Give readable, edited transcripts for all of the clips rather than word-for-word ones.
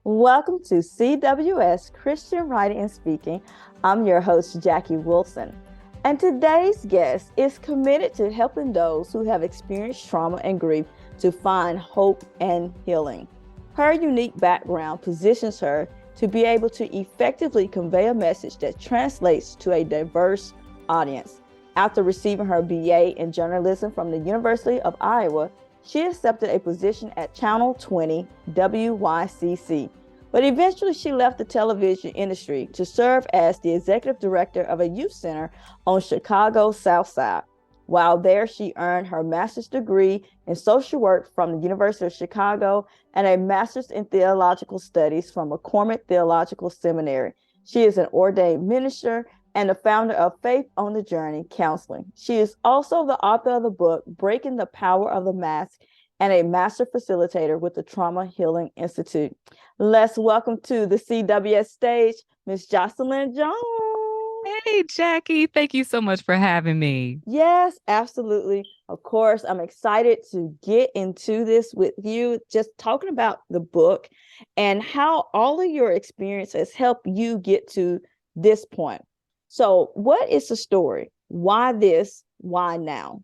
Welcome to CWS Christian Writing and Speaking. I'm your host, Jackie Wilson. And today's guest is committed to helping those who have experienced trauma and grief to find hope and healing. Her unique background positions her to be able to effectively convey a message that translates to a diverse audience. After receiving her BA in journalism from the University of Iowa, she accepted a position at Channel 20 WYCC. But eventually she left the television industry to serve as the executive director of a youth center on Chicago's South Side. While there, she earned her master's degree in social work from the University of Chicago and a master's in theological studies from McCormick Theological Seminary. She is an ordained minister and the founder of Faith on the Journey Counseling. She is also the author of the book, Breaking the Power of the Mask, and a master facilitator with the Trauma Healing Institute. Let's welcome to the CWS stage, Miss Jocelyn Jones. Hey, Jackie, thank you so much for having me. Yes, absolutely. Of course, I'm excited to get into this with you, just talking about the book and how all of your experiences help you get to this point. So, what is the story? Why this? Why now?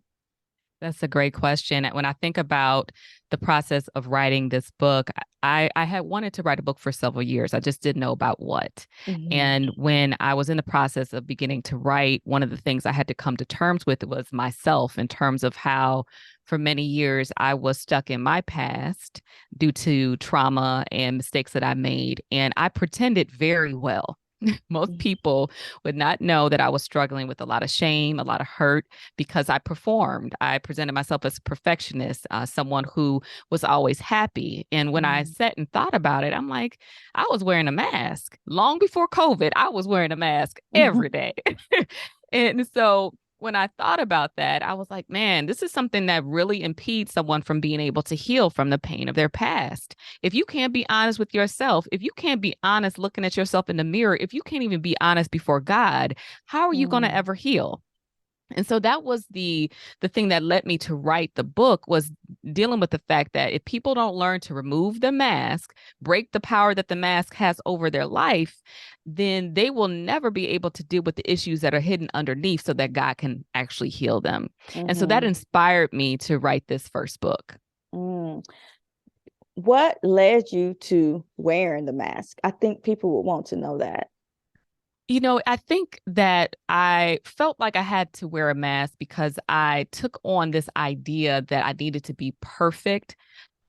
That's a great question. When I think about the process of writing this book, I had wanted to write a book for several years. I just didn't know about what. Mhm. And when I was in the process of beginning to write, one of the things I had to come to terms with was myself in terms of how, for many years, I was stuck in my past due to trauma and mistakes that I made. And I pretended very well. Most people would not know that I was struggling with a lot of shame, a lot of hurt, because I performed. I presented myself as a perfectionist, someone who was always happy. And when I Mhm. sat and thought about it, I'm like, I was wearing a mask. Long before COVID, I was wearing a mask every day. And so when I thought about that, I was like, man, this is something that really impedes someone from being able to heal from the pain of their past. If you can't be honest with yourself, if you can't be honest looking at yourself in the mirror, if you can't even be honest before God, how are you going to Mhm. ever heal? And so that was the thing that led me to write the book, was dealing with the fact that if people don't learn to remove the mask, break the power that the mask has over their life, then they will never be able to deal with the issues that are hidden underneath so that God can actually heal them. And so that Mhm. inspired me to write this first book. Mm. What led you to wearing the mask? I think people would want to know that. I think that I felt like I had to wear a mask because I took on this idea that I needed to be perfect.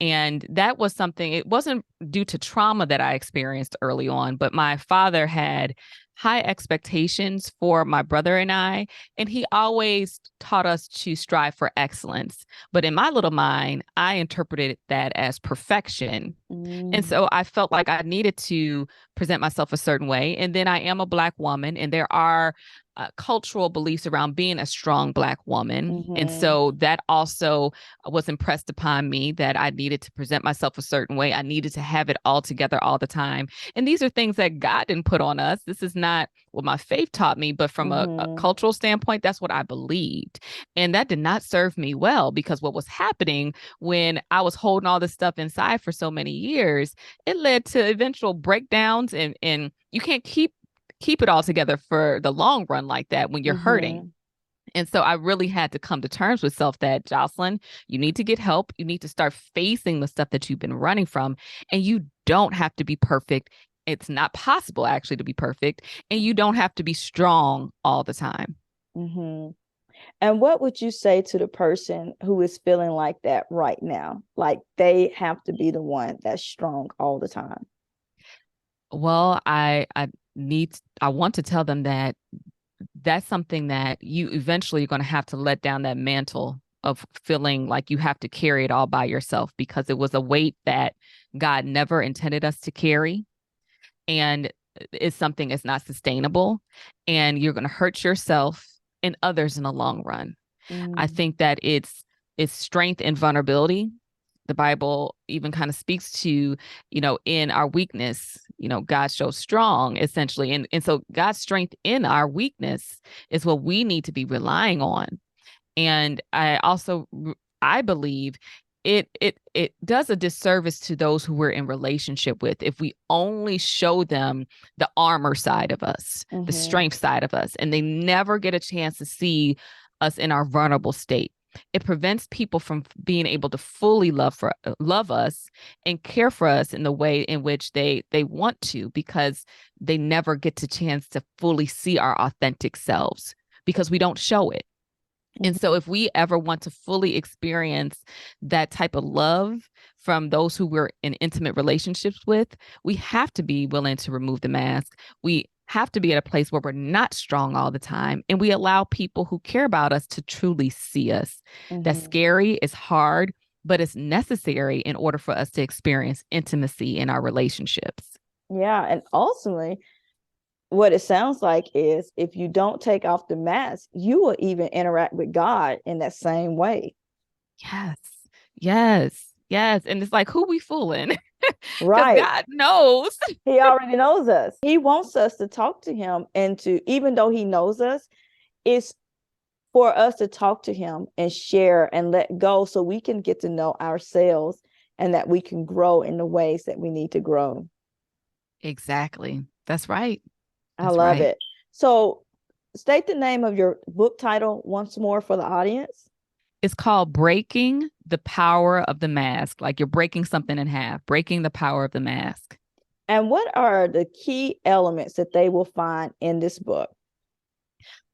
And that was something, it wasn't due to trauma that I experienced early on, but my father had high expectations for my brother and I, and he always taught us to strive for excellence. But in my little mind, I interpreted that as perfection. And Mm. so I felt like I needed to present myself a certain way. And then I am a Black woman, and there are cultural beliefs around being a strong Black woman. And Mhm. so that also was impressed upon me that I needed to present myself a certain way. I needed to have it all together all the time. And these are things that God didn't put on us. This is not what my faith taught me, but from a Mhm. cultural standpoint, that's what I believed. And that did not serve me well, because what was happening when I was holding all this stuff inside for so many years, it led to eventual breakdowns, and you can't keep it all together for the long run like that when you're hurting. Mhm. And so I really had to come to terms with self that, Jocelyn, you need to get help. You need to start facing the stuff that you've been running from. And you don't have to be perfect. It's not possible actually to be perfect. And you don't have to be strong all the time. Mhm. And what would you say to the person who is feeling like that right now? Like they have to be the one that's strong all the time. Well, I want to tell them that that's something that you eventually are going to have to let down, that mantle of feeling like you have to carry it all by yourself, because it was a weight that God never intended us to carry. And it's something that's not sustainable. And you're going to hurt yourself and others in the long run. I Mm. think that it's strength and vulnerability. The Bible even kind of speaks to, in our weakness, God shows strong essentially. And so God's strength in our weakness is what we need to be relying on. And I believe it does a disservice to those who we're in relationship with if we only show them the armor side of us, the Mm-hmm. strength side of us, and they never get a chance to see us in our vulnerable state. It prevents people from being able to fully love us and care for us in the way in which they want to, because they never get the chance to fully see our authentic selves because we don't show it. And so, Mm-hmm. if we ever want to fully experience that type of love from those who we're in intimate relationships with, we have to be willing to remove the mask. We have to be at a place where we're not strong all the time, and we allow people who care about us to truly see us. That's Mm-hmm. scary, it's hard, but it's necessary in order for us to experience intimacy in our relationships. Yeah, and ultimately, what it sounds like is if you don't take off the mask, you will even interact with God in that same way. Yes, yes, yes. And it's like, who we fooling? Because Right. God knows. He already knows us. He wants us to talk to him and to, even though he knows us, it's for us to talk to him and share and let go so we can get to know ourselves and that we can grow in the ways that we need to grow. Exactly. That's right. I That's love right. it. So, state the name of your book title once more for the audience. It's called Breaking the Power of the Mask. Like you're breaking something in half, breaking the power of the mask. And what are the key elements that they will find in this book?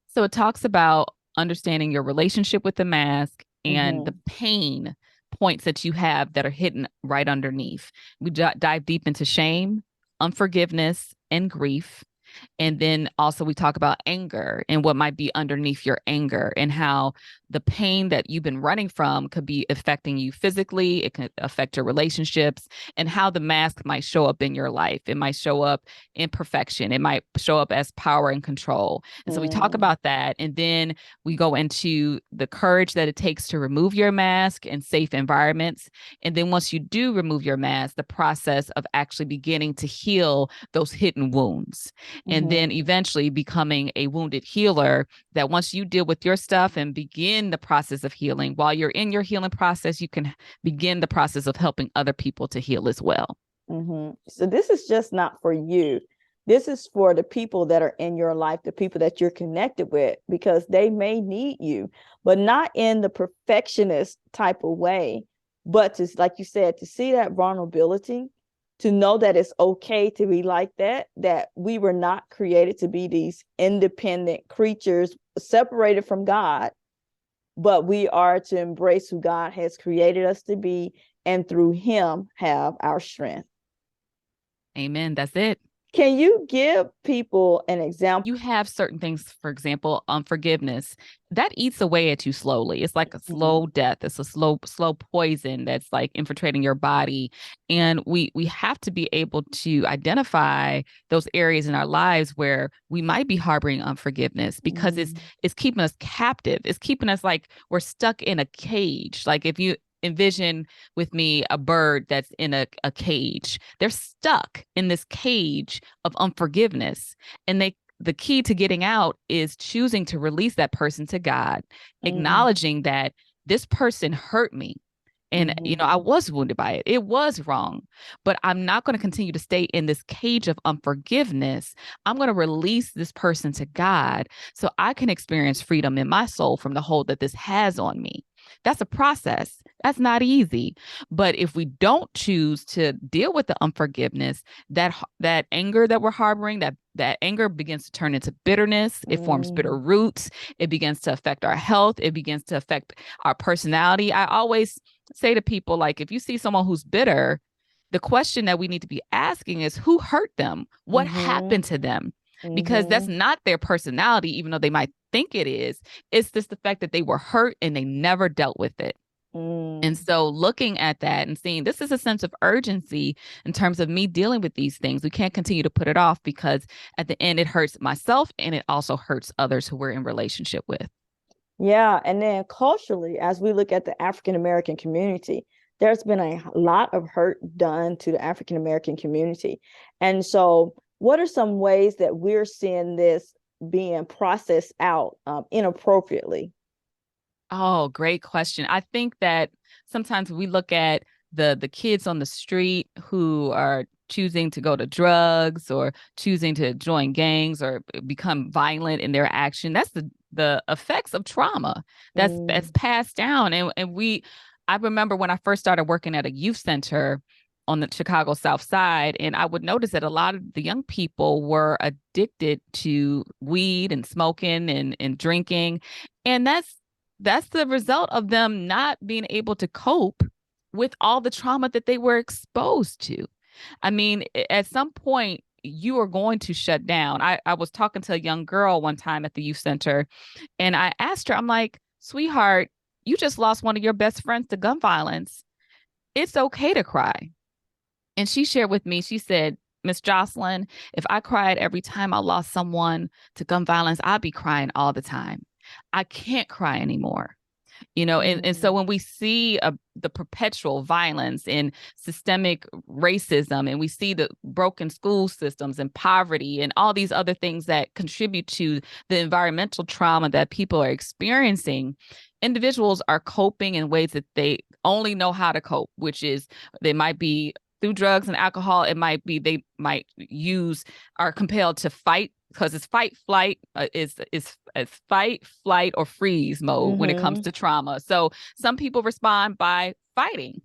So it talks about understanding your relationship with the mask and the Mm-hmm. pain points that you have that are hidden right underneath. We dive deep into shame, unforgiveness, and grief. And then also we talk about anger and what might be underneath your anger and how the pain that you've been running from could be affecting you physically. It can affect your relationships and how the mask might show up in your life. It might show up in perfection. It might show up as power and control. And so we talk Mm, about that. And then we go into the courage that it takes to remove your mask in safe environments. And then once you do remove your mask, the process of actually beginning to heal those hidden wounds and mm-hmm, then eventually becoming a wounded healer. That once you deal with your stuff and begin the process of healing, while you're in your healing process, you can begin the process of helping other people to heal as well. mm-hmm. So this is just not for you. This is for the people that are in your life, the people that you're connected with, because they may need you, but not in the perfectionist type of way, but to, like you said, to see that vulnerability, to know that it's okay to be like that, that we were not created to be these independent creatures separated from God, but we are to embrace who God has created us to be and through him have our strength. Amen. That's it. Can you give people an example? You have certain things, for example, unforgiveness that eats away at you slowly. It's like a Mm-hmm. slow death. It's a slow poison that's like infiltrating your body. And we have to be able to identify those areas in our lives where we might be harboring unforgiveness because it's keeping us captive. It's keeping us like we're stuck in a cage. Like if you envision with me a bird that's in a cage, they're stuck in this cage of unforgiveness, and the key to getting out is choosing to release that person to God, Mm-hmm. acknowledging that this person hurt me. And, Mm-hmm. I was wounded by it. It was wrong, but I'm not going to continue to stay in this cage of unforgiveness. I'm going to release this person to God so I can experience freedom in my soul from the hold that this has on me. That's a process. That's not easy. But if we don't choose to deal with the unforgiveness, that anger that we're harboring, that anger begins to turn into bitterness. It forms Mm-hmm. bitter roots. It begins to affect our health. It begins to affect our personality. I always say to people, like, if you see someone who's bitter, the question that we need to be asking is who hurt them? What Mm-hmm. happened to them? Because that's Mm-hmm. not their personality, even though they might think it is. It's just the fact that they were hurt and they never dealt with it. And Mm. so looking at that and seeing this is a sense of urgency in terms of me dealing with these things. We can't continue to put it off because at the end it hurts myself and it also hurts others who we're in relationship with. Yeah, and then culturally, as we look at the African American community, there's been a lot of hurt done to the African American community. And so, what are some ways that we're seeing this being processed out inappropriately? Oh, great question. I think that sometimes we look at the kids on the street who are choosing to go to drugs or choosing to join gangs or become violent in their action. That's the effects of trauma that's Mm, passed down. And I remember when I first started working at a youth center on the Chicago South Side, and I would notice that a lot of the young people were addicted to weed and smoking and drinking. And that's the result of them not being able to cope with all the trauma that they were exposed to. I mean, at some point, you are going to shut down. I was talking to a young girl one time at the youth center, and I asked her, I'm like, sweetheart, you just lost one of your best friends to gun violence. It's okay to cry. And she shared with me, she said, Miss Jocelyn, if I cried every time I lost someone to gun violence, I'd be crying all the time. I can't cry anymore. And so mm, when we see the perpetual violence and systemic racism, and we see the broken school systems and poverty and all these other things that contribute to the environmental trauma that people are experiencing, individuals are coping in ways that they only know how to cope, which is they might be through drugs and alcohol. It might be they might are compelled to fight because it's fight flight is fight flight or freeze mode when it comes mm-hmm, to trauma. So some people respond by fighting,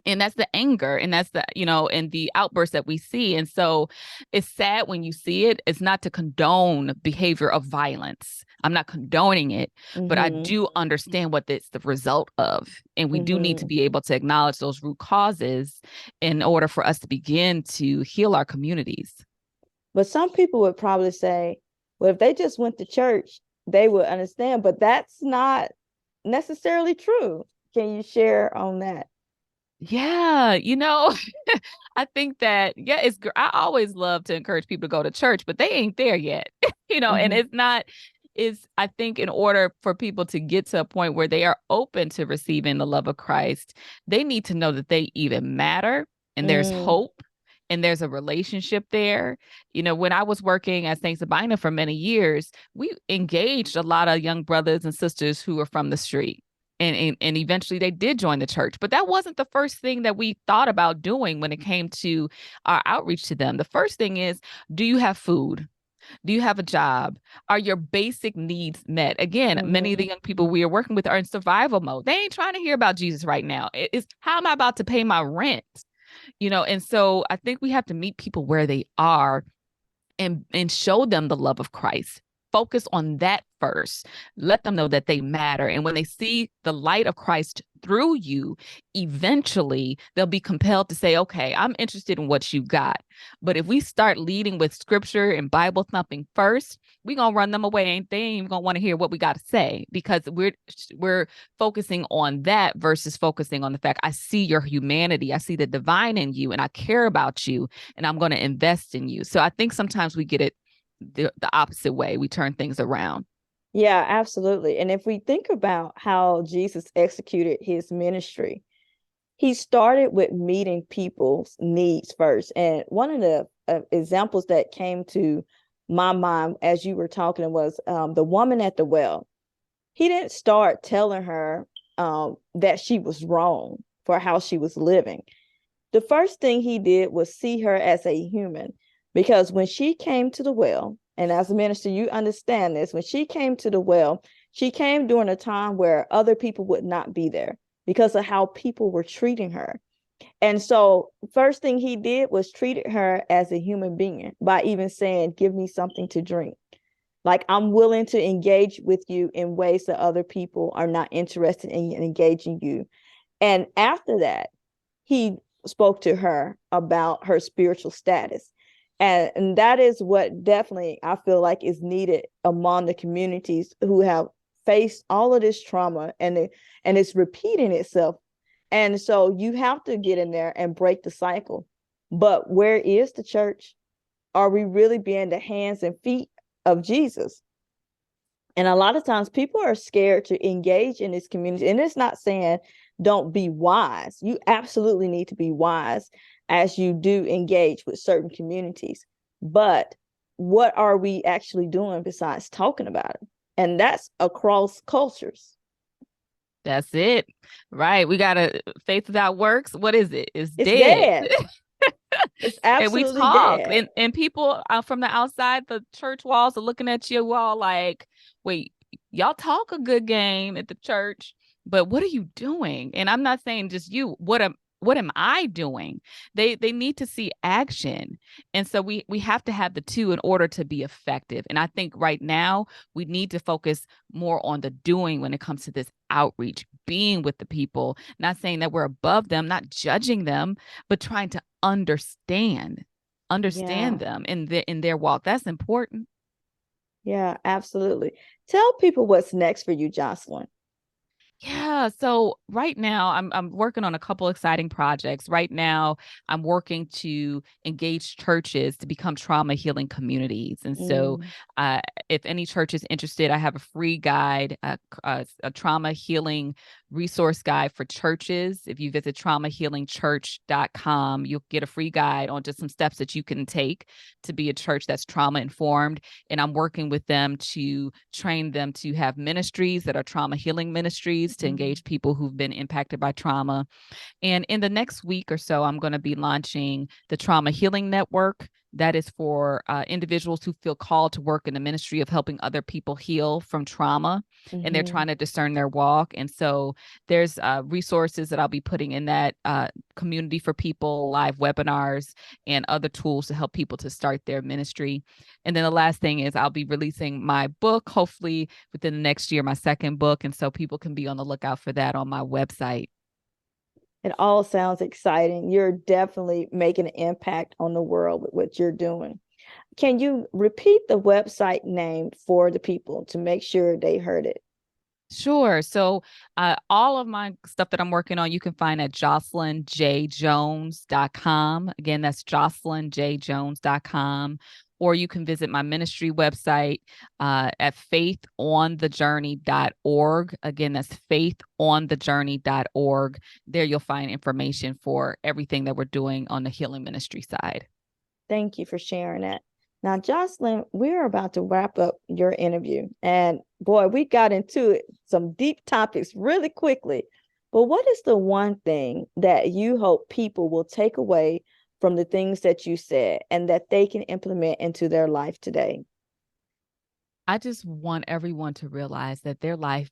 and that's the anger, and that's and the outbursts that we see. And so it's sad when you see it. It's not to condone behavior of violence. I'm not condoning it, but I mm-hmm, do understand what it's the result of, and we do need to mm-hmm. be able to acknowledge those root causes in order for us to begin to heal our communities. But some people would probably say, well, if they just went to church, they would understand. But that's not necessarily true. Can you share on that? Yeah, I think that yeah, I always love to encourage people to go to church, but they ain't there yet. And Mm-hmm, it's not is I think in order for people to get to a point where they are open to receiving the love of Christ, they need to know that they even matter and there's mm, hope and there's a relationship there. When I was working at St. Sabina for many years, we engaged a lot of young brothers and sisters who were from the street and eventually they did join the church, but that wasn't the first thing that we thought about doing when it came to our outreach to them. The first thing is, do you have food? Do you have a job? Are your basic needs met? Again, many of mm-hmm. the young people we are working with are in survival mode. They ain't trying to hear about Jesus right now. It's how am I about to pay my rent? And so I think we have to meet people where they are and show them the love of Christ. Focus on that first. Let them know that they matter. And when they see the light of Christ through you, eventually they'll be compelled to say, okay, I'm interested in what you got. But if we start leading with scripture and Bible thumping first, we're gonna run them away. They ain't even gonna want to hear what we got to say because we're focusing on that versus focusing on the fact I see your humanity, I see the divine in you, and I care about you, and I'm going to invest in you. So I think sometimes we get it the opposite way. We turn things around. Yeah, absolutely. And if we think about how Jesus executed his ministry, he started with meeting people's needs first. And one of the examples that came to my mind as you were talking was the woman at the well. He didn't start telling her that she was wrong for how she was living. The first thing he did was see her as a human, because when she came to the well, and as a minister, you understand this, when she came to the well, she came during a time where other people would not be there because of how people were treating her. And so, first thing he did was treated her as a human being by even saying, give me something to drink. Like, I'm willing to engage with you in ways that other people are not interested in engaging you. And after that, he spoke to her about her spiritual status. And that is what definitely I feel like is needed among the communities who have faced all of this trauma, and it's repeating itself. And so you have to get in there and break the cycle. But where is the church? Are we really being the hands and feet of Jesus? And a lot of times people are scared to engage in this community. And it's not saying don't be wise. You absolutely need to be wise as you do engage with certain communities. But what are we actually doing besides talking about it? And that's across cultures. That's it. Right. We got a faith without works. What is it? It's It's dead. dead. It's And we absolutely talk, dead. and people from the outside, the church walls are looking at you all like, wait, y'all talk a good game at the church, but what are you doing? And I'm not saying just you. What am I doing? They need to see action. And so we have to have the two in order to be effective. And I think right now we need to focus more on the doing when it comes to this outreach, being with the people, not saying that we're above them, not judging them, but trying to understand Yeah. them in their walk. That's important. Yeah, absolutely. Tell people what's next for you, Jocelyn. Yeah, so right now I'm working on a couple exciting projects. Right now, I'm working to engage churches to become trauma healing communities. And so, Mm, uh, if any church is interested, I have a free guide, a trauma healing resource guide for churches. If you visit traumahealingchurch.com, you'll get a free guide on just some steps that you can take to be a church that's trauma informed. And I'm working with them to train them to have ministries that are trauma healing ministries to mm, engage people who've been impacted by trauma. And in the next week or so, I'm going to be launching the Trauma Healing Network. That is for individuals who feel called to work in the ministry of helping other people heal from trauma, and they're mhm. trying to discern their walk. And so there's resources that I'll be putting in that community for people, live webinars, and other tools to help people to start their ministry. And then the last thing is I'll be releasing my book, hopefully within the next year, my second book. And so people can be on the lookout for that on my website. It all sounds exciting. You're definitely making an impact on the world with what you're doing. Can you repeat the website name for the people to make sure they heard it? Sure. So, all of my stuff that I'm working on, you can find at jocelynjjones.com. Again, that's jocelynjjones.com. Or you can visit my ministry website at faithonthejourney.org. Again, that's faithonthejourney.org. There you'll find information for everything that we're doing on the healing ministry side. Thank you for sharing that. Now, Jocelyn, we're about to wrap up your interview. And boy, we got into it, some deep topics really quickly. But what is the one thing that you hope people will take away from the things that you said and that they can implement into their life today? I just want everyone to realize that their life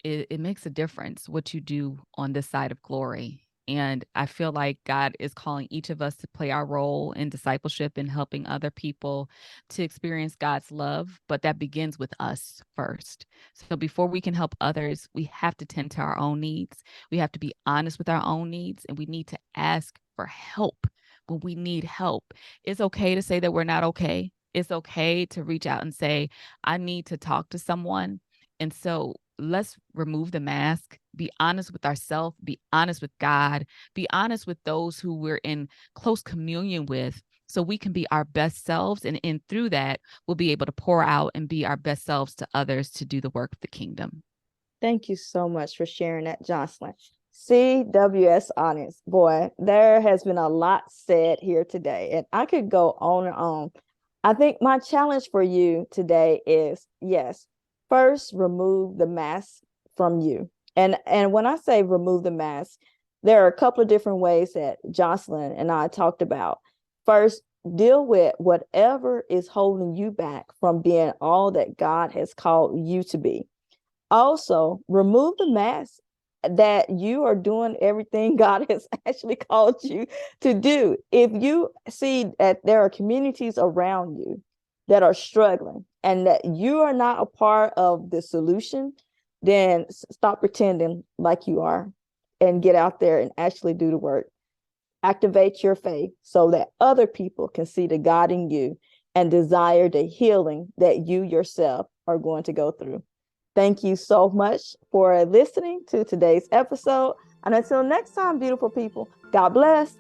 it makes a difference what you do on this side of glory. And I feel like God is calling each of us to play our role in discipleship and helping other people to experience God's love. But that begins with us first. So before we can help others, we have to tend to our own needs. We have to be honest with our own needs, and we need to ask for help when we need help. It's okay to say that we're not okay. It's okay to reach out and say, I need to talk to someone. And so let's remove the mask, be honest with ourselves, be honest with God, be honest with those who we're in close communion with, so we can be our best selves. And in through that, we'll be able to pour out and be our best selves to others to do the work of the kingdom. Thank you so much for sharing that, Jocelyn. CWS audience, boy, there has been a lot said here today, and I could go on and on. I think my challenge for you today is yes, first remove the mask from you. And when I say remove the mask, there are a couple of different ways that Jocelyn and I talked about. First, deal with whatever is holding you back from being all that God has called you to be. Also, remove the mask that you are doing everything God has actually called you to do. If you see that there are communities around you that are struggling and that you are not a part of the solution, then stop pretending like you are and get out there and actually do the work. Activate your faith so that other people can see the God in you and desire the healing that you yourself are going to go through. Thank you so much for listening to today's episode. And until next time, beautiful people, God bless.